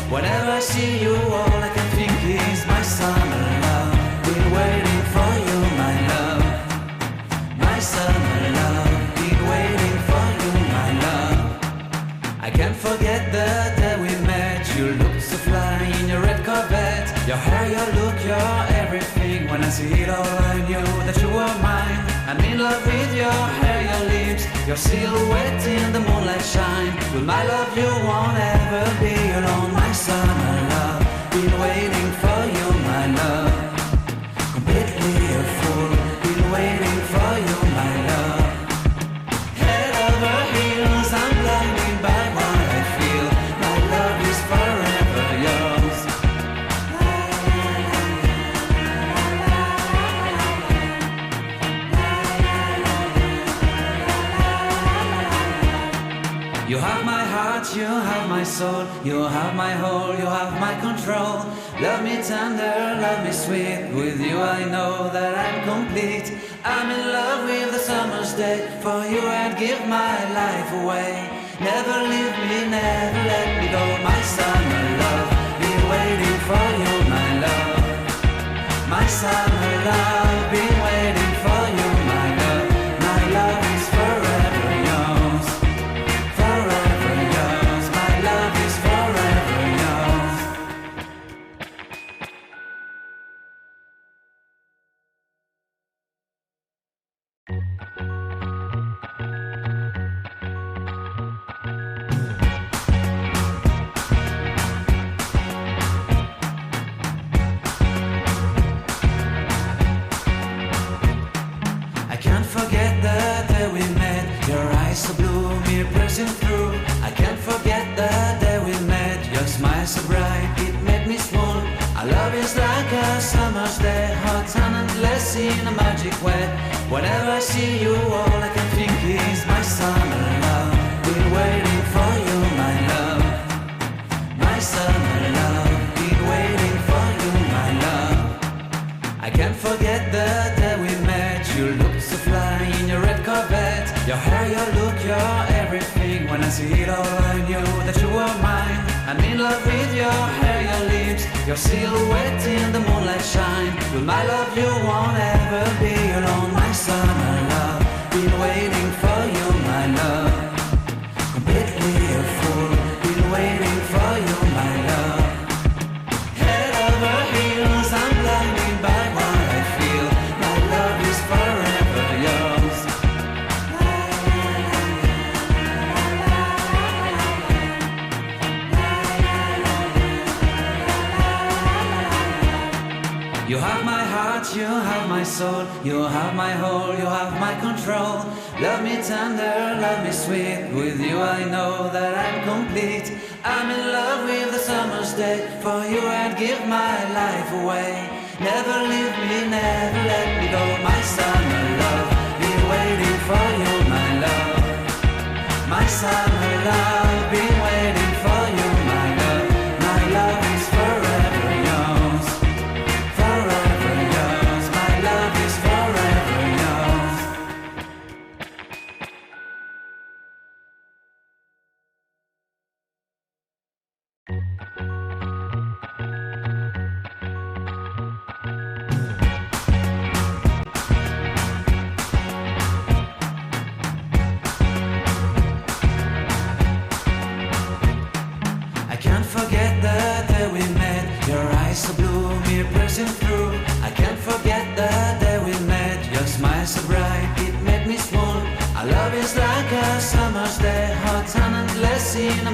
Whenever I see you, all I can think is my summer love. Been waiting for you, my love. My summer love. Been waiting for you, my love. I can't forget the day we met. You looked so fly in your red Corvette. Your hair, your look, your everything. When I see it all, I knew that you were mine. I'm in love with your hair, your lips, your silhouette in the moonlight shine. With my love you won't ever be alone. My summer love, been waiting for you, my love. Completely a fool, been waiting for you, my love. Head over heels, I'm blinded by what I feel. My love is forever yours. You have my heart, you have my soul, you have my whole, you have my control. Love me tender, love me sweet. With you I know that I'm complete. I'm in love with the summer's day. For you I'd give my life away. Never leave me, never let me go. My summer love, been waiting for you, my love. My summer love, been waiting for you, my love. My love is forever yours. Forever yours, my love is forever yours. I can't forget the day we met. Your eyes so blue, me pressing through. I can't forget the day we met. Your smile so bright, it made me swoon. Our love is like a summer's day, hot and endless in a magic way. Whenever I see you, all I can think is my summer love. Been waiting for you, my love. My summer love. Been waiting for you, my love. I can't forget the day we met. You looked so fly in your red Corvette. Your hair, your look, your everything. When I see it all, I knew that you were mine. I'm in love with your hair, your lips, your silhouette in the moonlight shine. With my love you won't ever be alone. My summer love, been waiting for you, my love. Completely a fool, been waiting for you, my love. Head over heels, I'm blinded by what I feel. My love is forever yours. You have my heart, you have my soul, you have my whole, you have my control. Love me tender, love me sweet. With you I know that I'm complete. I'm in love with the summer's day. For you I'd give my life away. Never leave me, never let me go. My summer love, been waiting for you, my love. My summer love, been waiting for you, my love. My love is forever yours. Forever yours, my love is forever yours. I can't forget the day we met. Your eyes so blue, me pressing through. I can't forget the day we met. Your smile so bright, it made me swoon. Our love is like a summer's day, hot and endless in a